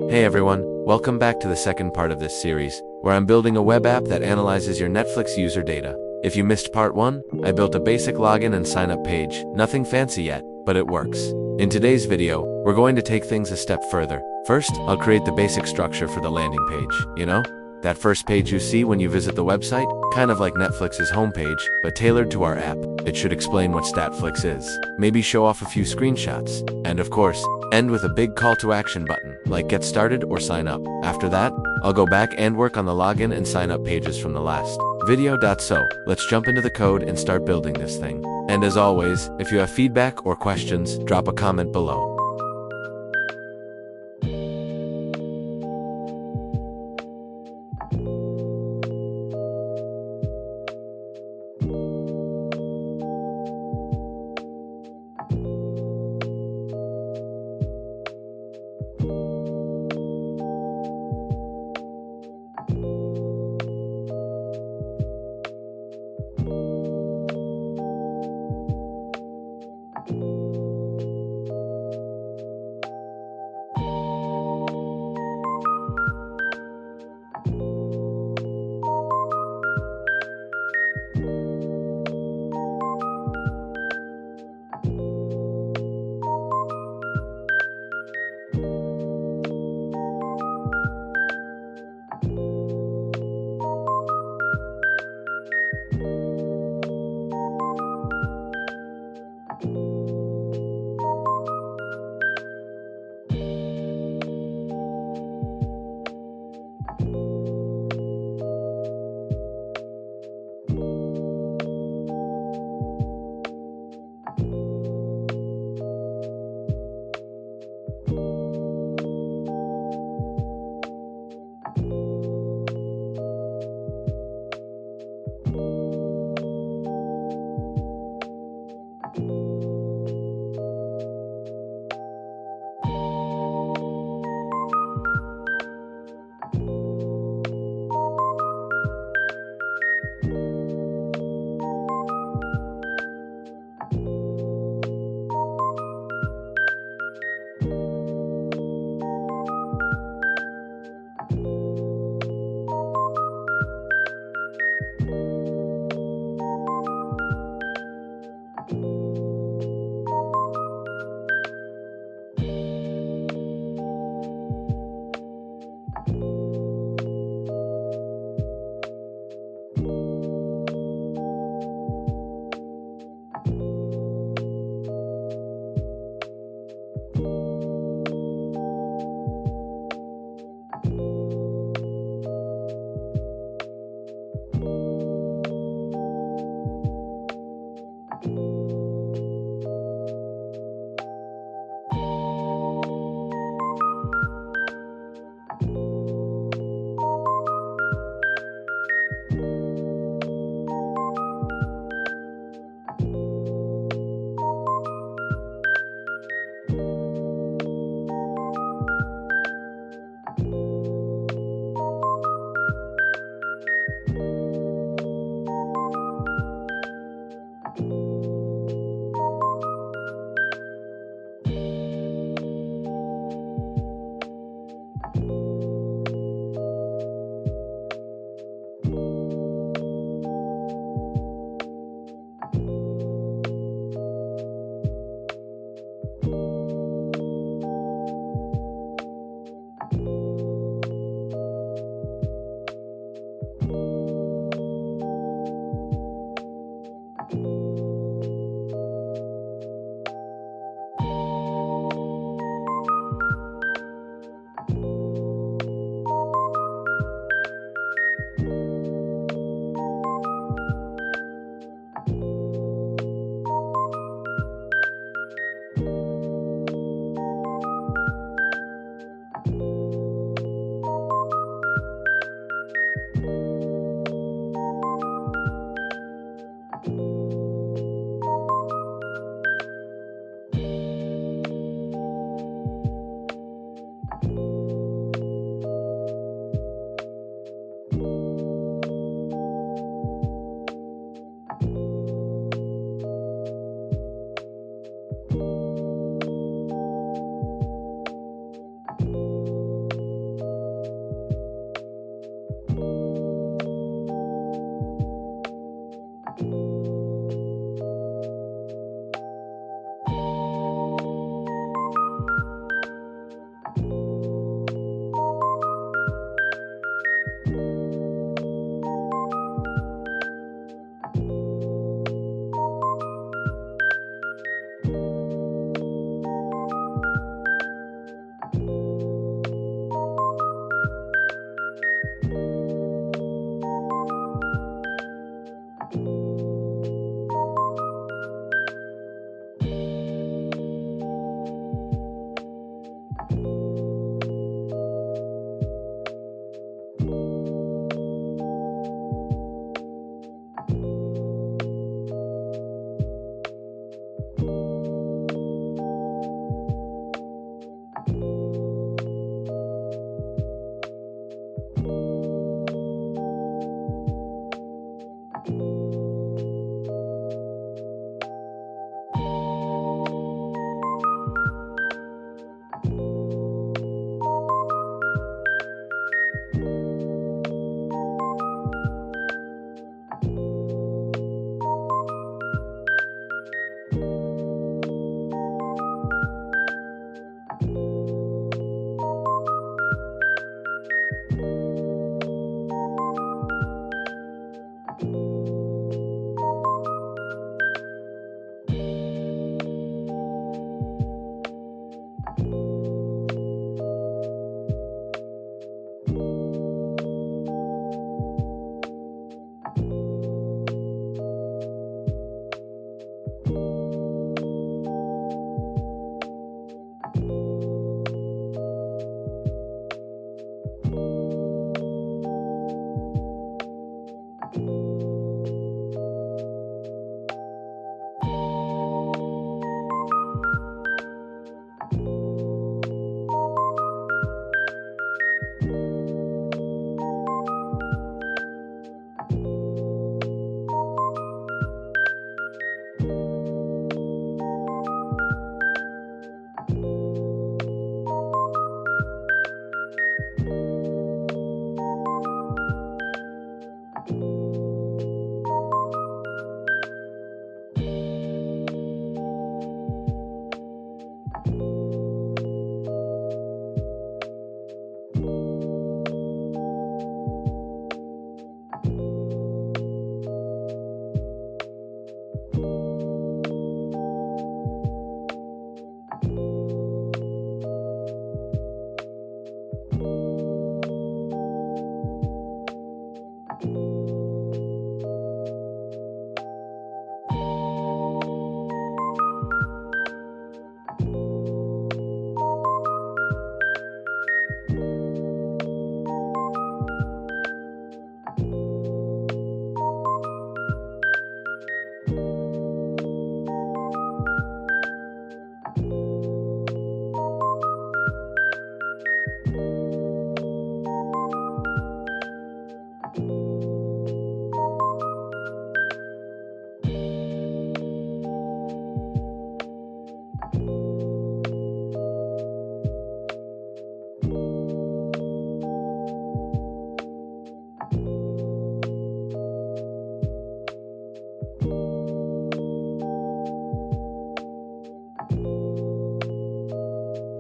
Hey everyone, welcome back to the second part of this series, where I'm building a web app that analyzes your Netflix user data. If you missed part 1, I built a basic login and sign up page, nothing fancy yet, but it works. In today's video, we're going to take things a step further. First, I'll create the basic structure for the landing page, that first page you see when you visit the website, kind of like Netflix's homepage, but tailored to our app. It should explain what Statflix is, maybe show off a few screenshots, and of course, end with a big call to action button, like get started or sign up. After that, I'll go back and work on the login and sign up pages from the last video. So, let's jump into the code and start building this thing. And as always, if you have feedback or questions, drop a comment below.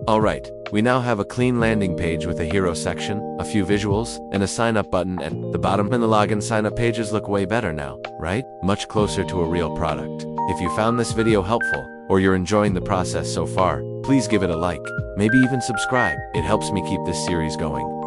Alright, we now have a clean landing page with a hero section, a few visuals, and a sign up button at the bottom, and the login sign up pages look way better now, right? Much closer to a real product. If you found this video helpful, or you're enjoying the process so far, please give it a like, maybe even subscribe. It helps me keep this series going.